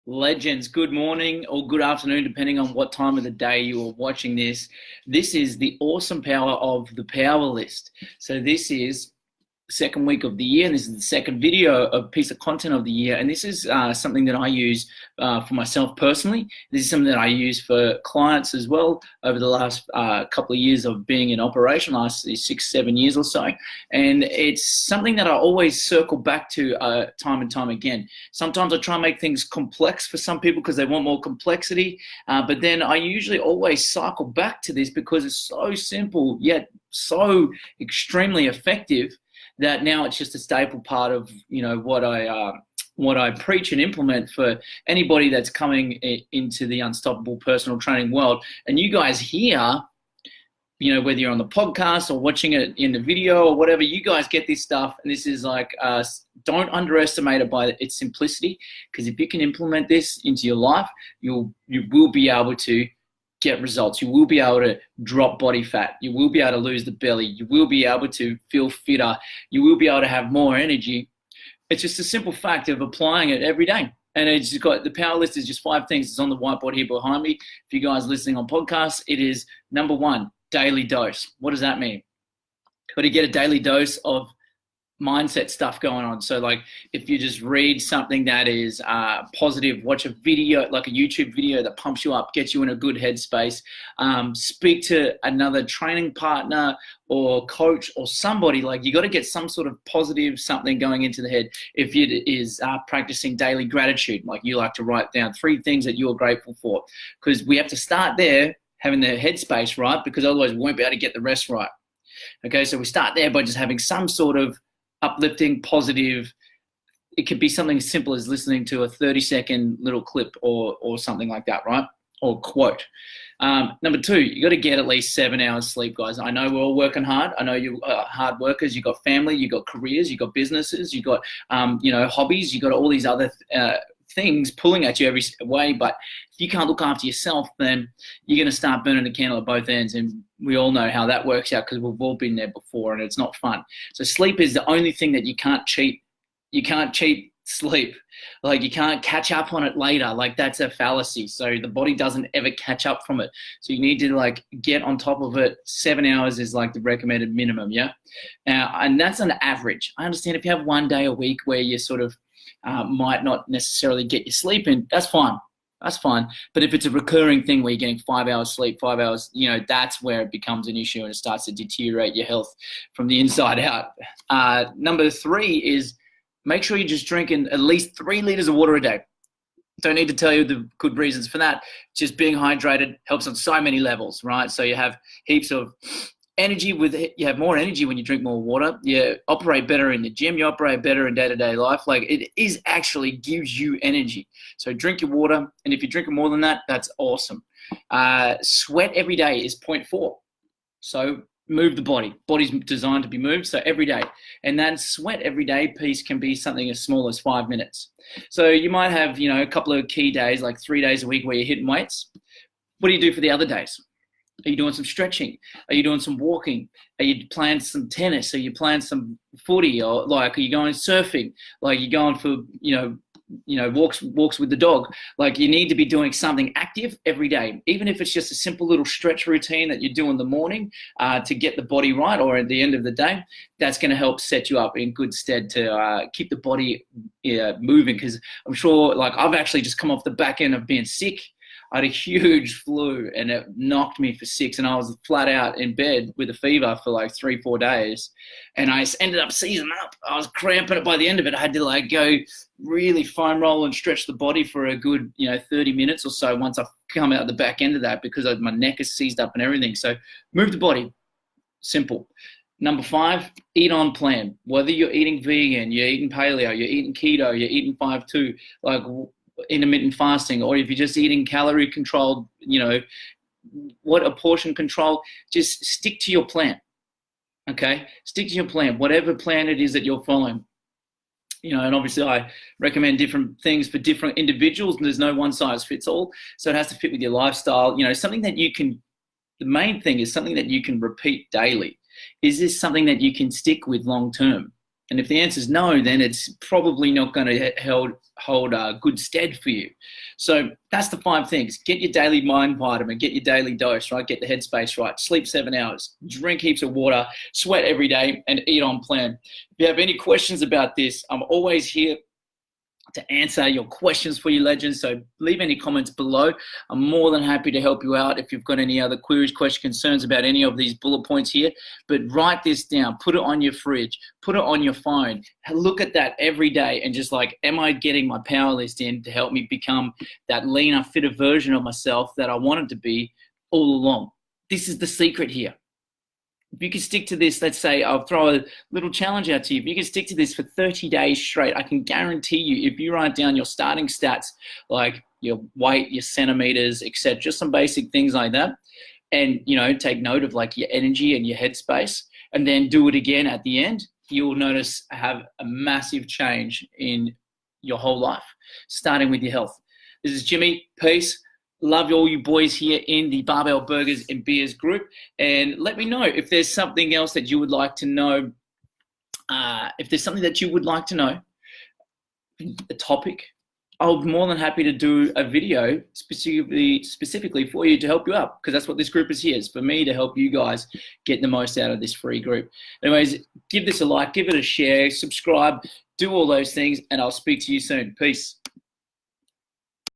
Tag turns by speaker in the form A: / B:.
A: Legends, good morning or good afternoon, depending on what time of the day you are watching this. This is the awesome power of the power list. So this is second week of the year. This is the second video, a piece of content of the year, and this is something that I use for myself personally. This is something that I use for clients as well over the last couple of years of being in operation, last 6-7 years or so, and it's something that I always circle back to time and time again. Sometimes I try and make things complex for some people because they want more complexity, but then I usually always cycle back to this because it's so simple yet so extremely effective that now it's just a staple part of what I preach and implement for anybody that's coming into the unstoppable personal training world. And you guys here, whether you're on the podcast or watching it in the video or whatever, you guys get this stuff, and this is like don't underestimate it by its simplicity, because if you can implement this into your life, you will be able to get results. You will be able to drop body fat. You will be able to lose the belly. You will be able to feel fitter. You will be able to have more energy. It's just a simple fact of applying it every day. And it's just got, the power list is just 5 things. It's on the whiteboard here behind me. If you guys are listening on podcasts, it is number 1, daily dose. What does that mean? Got to get a daily dose of mindset stuff going on. So like if you just read something that is positive, watch a video, like a YouTube video that pumps you up, gets you in a good headspace, speak to another training partner or coach or somebody, like you got to get some sort of positive something going into the head. If it is practicing daily gratitude, like you like to write down 3 things that you're grateful for, because we have to start there, having the headspace right, because otherwise we won't be able to get the rest right. Okay, so we start there by just having some sort of uplifting, positive. It could be something as simple as listening to a 30-second little clip or something like that, right? Or quote. Number 2, you got to get at least 7 hours sleep, guys. I know we're all working hard. I know you are hard workers. You got family, you got careers, you got businesses, you got hobbies, you got all these other things pulling at you every way. But if you can't look after yourself, then you're going to start burning the candle at both ends. And we all know how that works out because we've all been there before, and it's not fun. So sleep is the only thing that you can't cheat. You can't cheat sleep. Like you can't catch up on it later. Like that's a fallacy. So the body doesn't ever catch up from it. So you need to like get on top of it. 7 hours is like the recommended minimum. Yeah. And that's an average. I understand if you have 1 day a week where you sort of might not necessarily get your sleep in, that's fine. That's fine. But if it's a recurring thing where you're getting 5 hours sleep, 5 hours, that's where it becomes an issue and it starts to deteriorate your health from the inside out. Number 3 is make sure you're just drinking at least 3 liters of water a day. Don't need to tell you the good reasons for that. Just being hydrated helps on so many levels, right? So you have heaps of energy you have more energy when you drink more water. You operate better in the gym. You operate better in day-to-day life. Like it is actually gives you energy. So drink your water. And if you're drinking more than that, that's awesome. Sweat every day is 0.4. So move the body. Body's designed to be moved. So every day. And that sweat every day piece can be something as small as 5 minutes. So you might have, a couple of key days, like 3 days a week where you're hitting weights. What do you do for the other days? Are you doing some stretching? Are you doing some walking? Are you playing some tennis? Are you playing some footy? Or like, are you going surfing? Like you're going for, walks with the dog. Like you need to be doing something active every day, even if it's just a simple little stretch routine that you do in the morning to get the body right, or at the end of the day. That's going to help set you up in good stead to keep the body moving. Because I'm sure, like I've actually just come off the back end of being sick. I had a huge flu and it knocked me for 6, and I was flat out in bed with a fever for like 3-4 days, and I ended up seizing up. I was cramping it by the end of it. I had to like go really foam roll and stretch the body for a good 30 minutes or so once I come out the back end of that, because my neck is seized up and everything. So move the body. Simple. Number 5, eat on plan. Whether you're eating vegan, you're eating paleo, you're eating keto, you're eating 5-2, like intermittent fasting, or if you're just eating calorie controlled, what a portion control, just stick to your plan. Okay, stick to your plan, whatever plan it is that you're following. And obviously I recommend different things for different individuals, and there's no one size fits all. So it has to fit with your lifestyle. Something that you can, the main thing is something that you can repeat daily. Is this something that you can stick with long term? And if the answer is no, then it's probably not going to hold good stead for you. So that's the 5 things. Get your daily mind vitamin, get your daily dose, right? Get the headspace right, sleep 7 hours, drink heaps of water, sweat every day, and eat on plan. If you have any questions about this, I'm always here to answer your questions for you, legends. So leave any comments below. I'm more than happy to help you out if you've got any other queries, questions, concerns about any of these bullet points here. But write this down, put it on your fridge, put it on your phone. Look at that every day and just like, am I getting my power list in to help me become that leaner, fitter version of myself that I wanted to be all along? This is the secret here. If you can stick to this, let's say I'll throw a little challenge out to you. If you can stick to this for 30 days straight, I can guarantee you, if you write down your starting stats, like your weight, your centimeters, etc., just some basic things like that, and take note of like your energy and your headspace, and then do it again at the end, you'll notice have a massive change in your whole life, starting with your health. This is Jimmy. Peace. Love all you boys here in the Barbell Burgers and Beers group. And let me know if there's something else that you would like to know. If there's something that you would like to know, a topic, I'll be more than happy to do a video specifically for you to help you out, because that's what this group is here, is for me to help you guys get the most out of this free group. Anyways, give this a like, give it a share, subscribe, do all those things, and I'll speak to you soon. Peace.